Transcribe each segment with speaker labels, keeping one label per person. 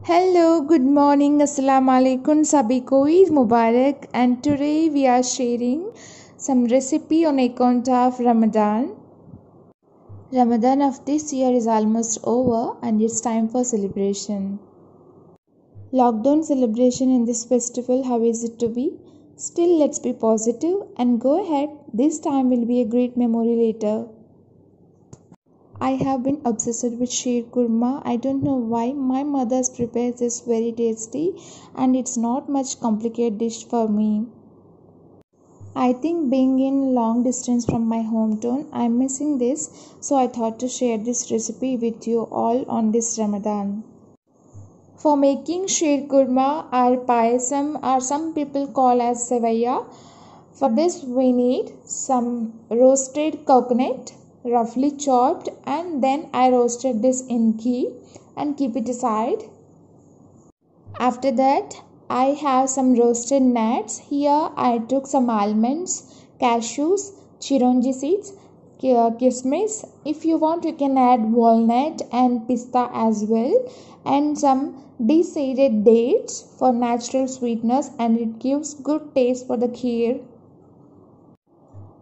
Speaker 1: Hello, good morning, Assalamu alaikum, Sabhi ko Eid Mubarak, and today we are sharing some recipe on account of Ramadan. Ramadan of this year is almost over and it's time for celebration. Lockdown celebration in this festival, how is it to be? Still, let's be positive and go ahead. This time will be a great memory later. I have been obsessed with sheer kurma. I don't know why. My mother's prepares this very tasty and it's not much complicated dish for me. I think being in long distance from my hometown, I'm missing this, so I thought to share this recipe with you all on this Ramadan. For making sheer kurma or payasam, or some people call as sevaya, for this we need some roasted coconut, roughly chopped, and then I roasted this in ghee and keep it aside. After that I have some roasted nuts. Here I took some almonds, cashews, chironji seeds, kismis. If you want you can add walnut and pista as well, and some deseeded dates for natural sweetness, and it gives good taste for the kheer.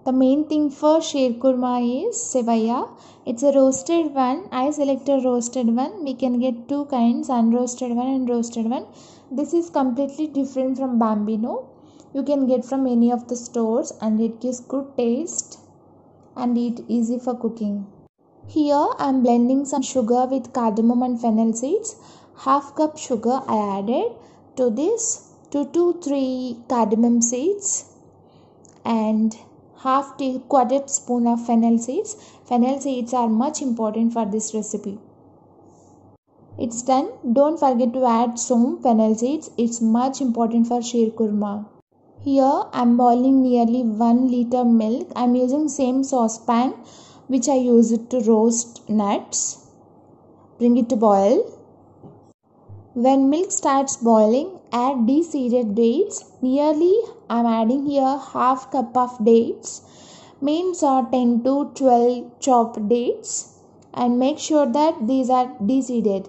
Speaker 1: The main thing for sheer kurma is sevaya. It's a roasted one. I selected roasted one. We can get two kinds, unroasted one and roasted one. This is completely different from bambino. You can get from any of the stores and it gives good taste and it easy for cooking. Here I am blending some sugar with cardamom and fennel seeds. Half cup sugar I added to this, 2 to 3 cardamom seeds, and quarter spoon of fennel seeds. Fennel seeds are much important for this recipe. It's done. Don't forget to add some fennel seeds. It's much important for sheer kurma. Here I'm boiling nearly 1 liter milk. I'm using same saucepan which I used to roast nuts. Bring it to boil. When milk starts boiling, add deseeded dates. Nearly I'm adding here half cup of dates. Means 10 to 12 chopped dates, and make sure that these are deseeded.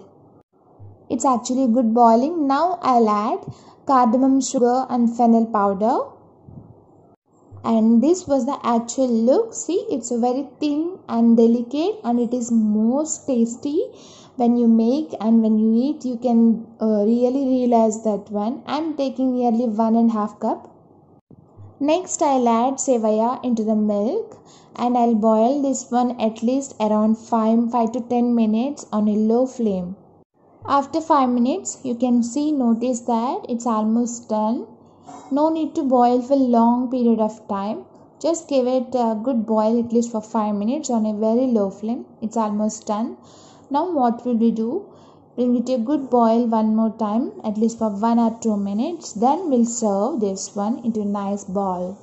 Speaker 1: It's actually good boiling. Now I'll add cardamom sugar and fennel powder. And this was the actual look. See, it's very thin and delicate and it is most tasty. When you make and when you eat, you can really realize that one. I'm taking nearly 1.5 cup. Next I'll add sevaya into the milk and I'll boil this one at least around 5 to 10 minutes on a low flame. After 5 minutes you can notice that it's almost done. No need to boil for long period of time. Just give it a good boil at least for 5 minutes on a very low flame. It's almost done. Now what will we do? Bring it a good boil one more time at least for 1 or 2 minutes. Then we'll serve this one into a nice bowl.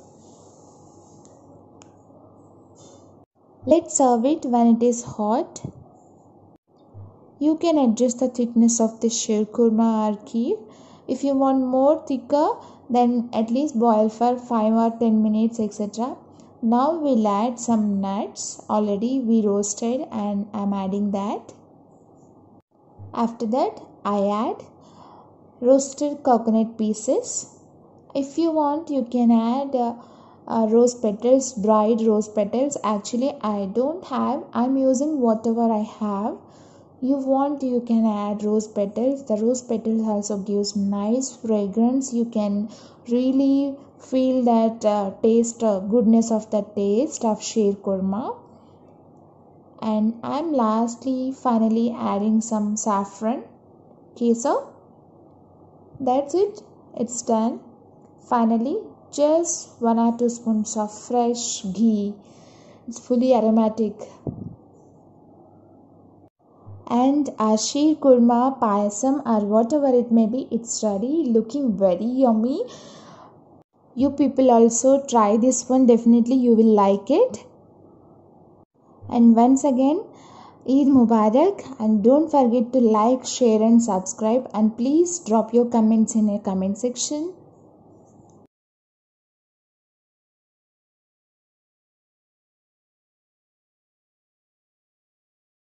Speaker 1: Let's serve it when it is hot. You can adjust the thickness of the sheer kurma or kheer. If you want more thicker, then at least boil for 5 or 10 minutes, etc. Now we'll add some nuts. Already we roasted and I'm adding that. After that I add roasted coconut pieces. If you want you can add rose petals, dried rose petals. Actually I don't have. I'm using whatever I have. You want you can add rose petals. The rose petals also gives nice fragrance. You can really feel that taste, goodness of the taste of sheer kurma. And I'm finally adding some saffron, kesar. That's it. It's done. Finally, just 1 or 2 spoons of fresh ghee. It's fully aromatic. And our sheer kurma, payasam or whatever it may be, it's ready, looking very yummy. You people also try this one. Definitely you will like it. And once again, Eid Mubarak, and don't forget to like, share and subscribe, and please drop your comments in a comment section.